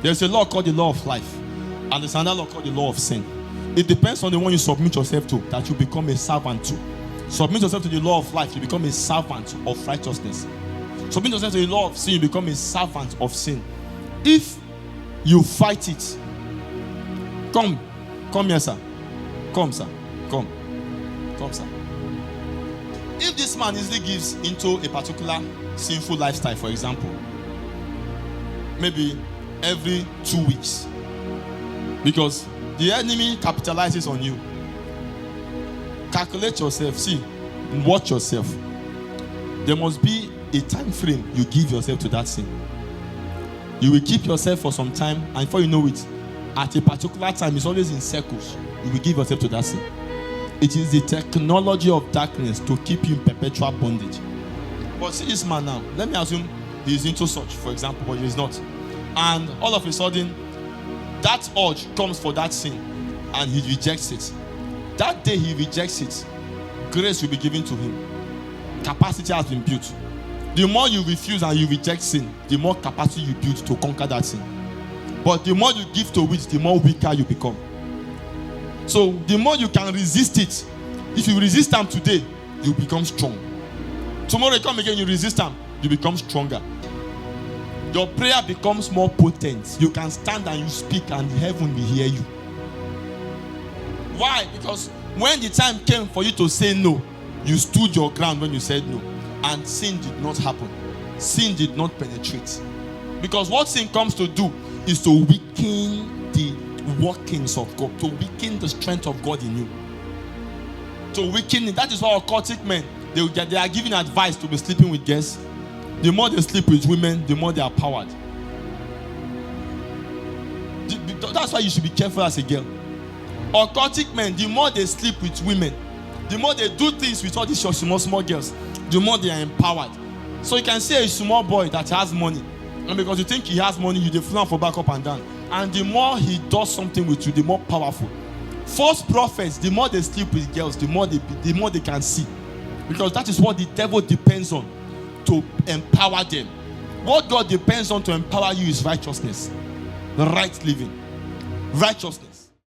There's a law called the law of life, and there's another law called the law of sin. It depends on the one you submit yourself to that you become a servant to. Submit yourself to the law of life, you become a servant of righteousness. Submit yourself to the law of sin, you become a servant of sin. If you fight it, come here, sir. Come, sir. Come, sir. If this man easily gives into a particular sinful lifestyle, for example, maybe every 2 weeks, because the enemy capitalizes on you. Calculate yourself. See, watch yourself. There must be a time frame you give yourself to that sin. You will keep yourself for some time, and before you know it, at a particular time, it's always in circles. You will give yourself to that sin. It is the technology of darkness to keep you in perpetual bondage. But see this man now. Let me assume he's into such, for example, but he's not. And all of a sudden, that urge comes for that sin, and he rejects it. That day he rejects it, grace will be given to him. Capacity has been built. The more you refuse and you reject sin, the more capacity you build to conquer that sin. But the more you give to it, the more weaker you become. So the more you can resist it, if you resist them today, you become strong. Tomorrow you come again, you resist them, you become stronger. Your prayer becomes more potent. You can stand and you speak and heaven will hear you. Why? Because when the time came for you to say no, you stood your ground when you said no. And sin did not happen. Sin did not penetrate. Because what sin comes to do is to weaken the workings of God, to weaken the strength of God in you. To weaken it. That is why occultic men, they are giving advice to be sleeping with girls. The more they sleep with women, the more they are powered. That's why you should be careful as a girl. Occultic men, the more they sleep with women, the more they do things with all these small girls, the more they are empowered. So you can see a small boy that has money, and because you think he has money, you fly for back up and down. And the more he does something with you, the more powerful. False prophets, the more they sleep with girls, the more they can see. Because that is what the devil depends on to empower them. What God depends on to empower you is righteousness. The right living. Righteousness.